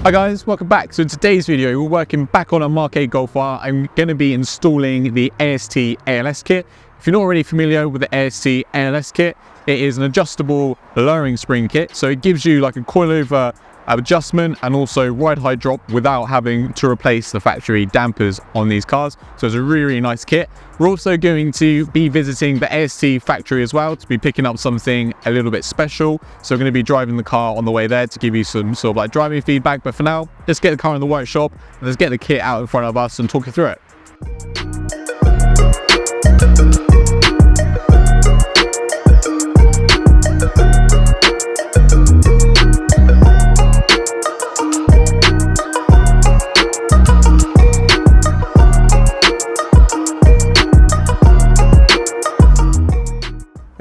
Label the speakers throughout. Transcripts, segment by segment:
Speaker 1: Hi guys, welcome back. So in today's video, we're working back on a MK8 Golf R. I'm going to be installing the AST ALS kit. If you're not already familiar with the AST ALS kit, it is an adjustable lowering spring kit. So it gives you like a coilover adjustment and also ride height drop without having to replace the factory dampers on these cars. So it's a really, really nice kit. We're also going to be visiting the AST factory as well to be picking up something a little bit special. So we're going to be driving the car on the way there to give you some sort of like driving feedback. But for now, let's get the car in the workshop and let's get the kit out in front of us and talk you through it.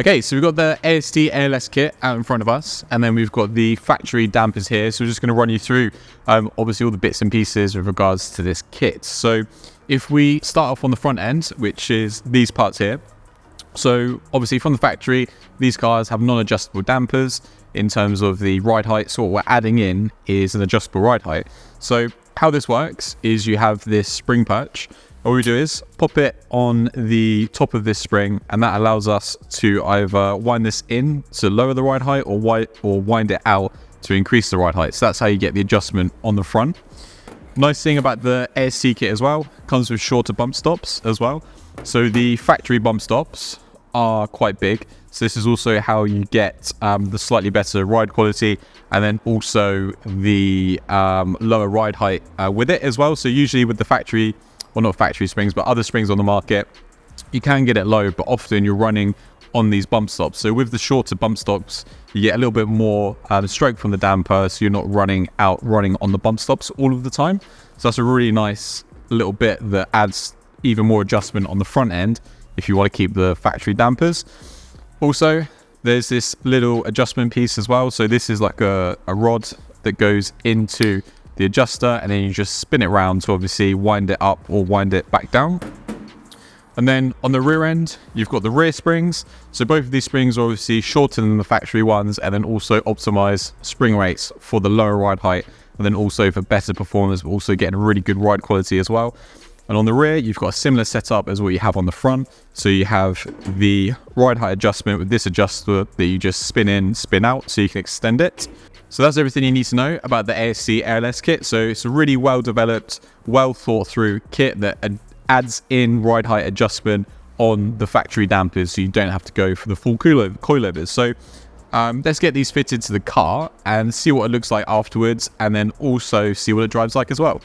Speaker 1: Okay, so we've got the AST ALS kit out in front of us, and then we've got the factory dampers here. So we're just going to run you through obviously all the bits and pieces with regards to this kit. So if we start off on the front end, which is these parts here. So obviously from the factory, these cars have non-adjustable dampers in terms of the ride height. So what we're adding in is an adjustable ride height. So how this works is you have this spring perch. All we do is pop it on the top of this spring, and that allows us to either wind this in to lower the ride height or wind it out to increase the ride height. So that's how you get the adjustment on the front. Nice thing about the AST kit as well, comes with shorter bump stops as well. So the factory bump stops are quite big. So this is also how you get the slightly better ride quality, and then also the lower ride height with it as well. So usually with the factory, well, not factory springs, but other springs on the market, you can get it low, but often you're running on these bump stops. So with the shorter bump stops, you get a little bit more stroke from the damper, so you're not running on the bump stops all of the time. So that's a really nice little bit that adds even more adjustment on the front end if you want to keep the factory dampers. Also, there's this little adjustment piece as well. So this is like a rod that goes into the adjuster, and then you just spin it around to obviously wind it up or wind it back down. And then on the rear end, you've got the rear springs. So both of these springs are obviously shorter than the factory ones, and then also optimize spring rates for the lower ride height, and then also for better performance, but also getting a really good ride quality as well. And on the rear, you've got a similar setup as what you have on the front. So you have the ride height adjustment with this adjuster that you just spin in, spin out, so you can extend it. So that's everything you need to know about the AST ALS kit. So it's a really well developed, well thought through kit that adds in ride height adjustment on the factory dampers, so you don't have to go for the full coilovers. So let's get these fitted to the car and see what it looks like afterwards, and then also see what it drives like as well.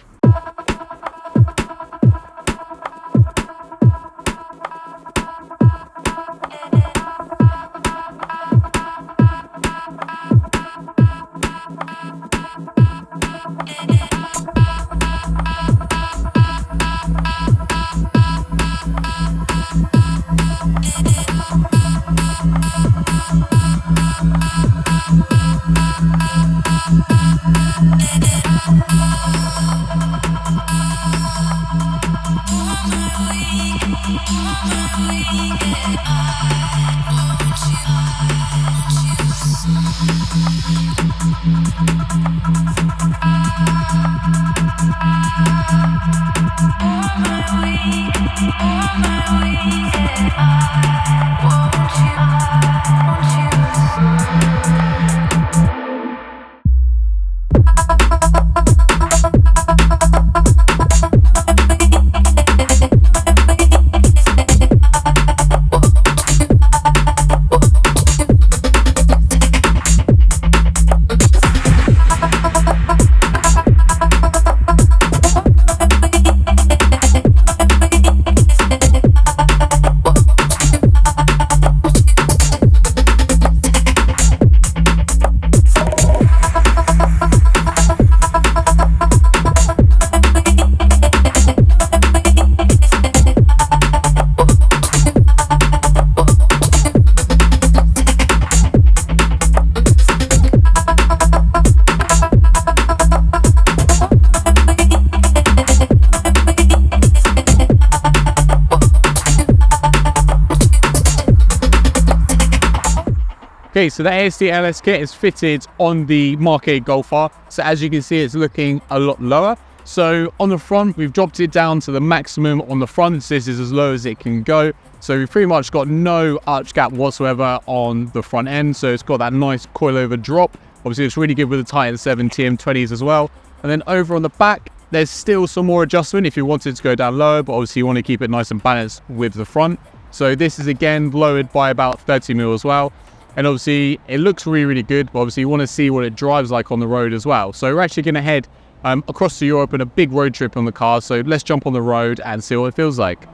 Speaker 1: Okay, so the AST AST kit is fitted on the MK8 Golf R. So as you can see, it's looking a lot lower. So on the front, we've dropped it down to the maximum on the front. So this is as low as it can go. So we've pretty much got no arch gap whatsoever on the front end. So it's got that nice coilover drop. Obviously, it's really good with the Titan 7 TM20s as well. And then over on the back, there's still some more adjustment if you wanted to go down lower, but obviously you want to keep it nice and balanced with the front. So this is again lowered by about 30 mil as well. And obviously it looks really, really good, but obviously you want to see what it drives like on the road as well. So we're actually going to head across to Europe on a big road trip on the car. So let's jump on the road and see what it feels like.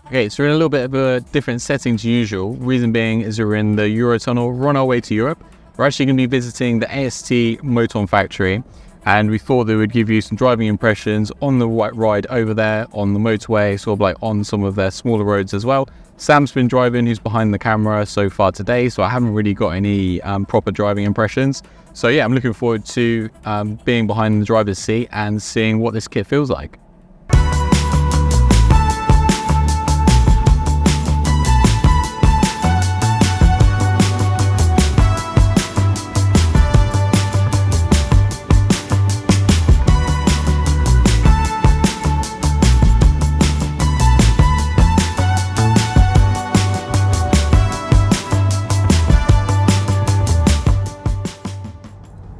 Speaker 1: Okay, so we're in a little bit of a different setting to usual. Reason being is we're in the Eurotunnel. We're on our way to Europe. We're actually going to be visiting the AST Moton factory, and we thought they would give you some driving impressions on the ride over there on the motorway, sort of like on some of their smaller roads as well. Sam's been driving, who's behind the camera so far today, so I haven't really got any proper driving impressions. So yeah, I'm looking forward to being behind the driver's seat and seeing what this kit feels like.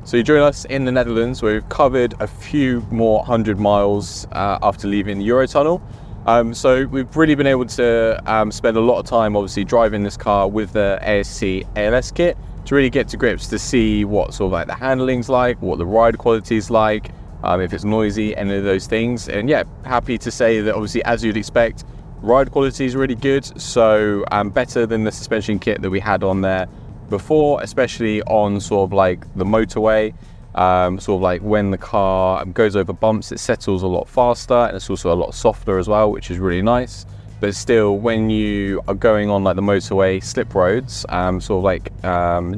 Speaker 1: So you join us in the Netherlands, where we've covered a few more 100 miles after leaving the Eurotunnel. So we've really been able to spend a lot of time obviously driving this car with the AST AST kit to really get to grips to see what sort of like the handling's like, what the ride quality is like, if it's noisy, any of those things. And yeah, happy to say that obviously, as you'd expect, ride quality is really good. So better than the suspension kit that we had on there before, especially on sort of like the motorway. Sort of like when the car goes over bumps, it settles a lot faster, and it's also a lot softer as well, which is really nice. But still, when you are going on like the motorway slip roads, sort of like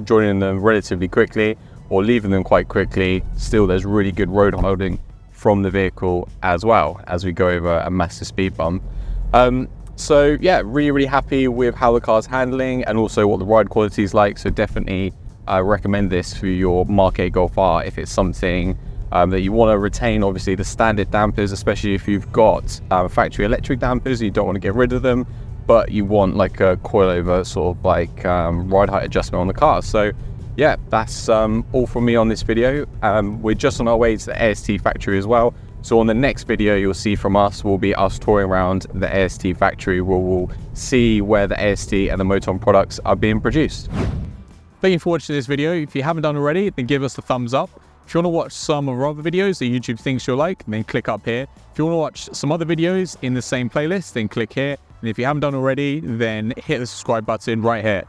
Speaker 1: joining them relatively quickly or leaving them quite quickly, still there's really good road holding from the vehicle as well as we go over a massive speed bump. So yeah, really happy with how the car's handling and also what the ride quality is like. So definitely recommend this for your MK8 Golf R if it's something that you want to retain. Obviously the standard dampers, especially if you've got factory electric dampers, you don't want to get rid of them, but you want like a coilover sort of like ride height adjustment on the car. So yeah, that's all from me on this video. We're just on our way to the AST factory as well. So on the next video you'll see from us will be us touring around the AST factory, where we'll see where the AST and the Moton products are being produced. Thank you for watching this video. If you haven't done already, then give us a thumbs up. If you want to watch some of our other videos that YouTube thinks you'll like, then click up here. If you want to watch some other videos in the same playlist, then click here. And if you haven't done already, then hit the subscribe button right here.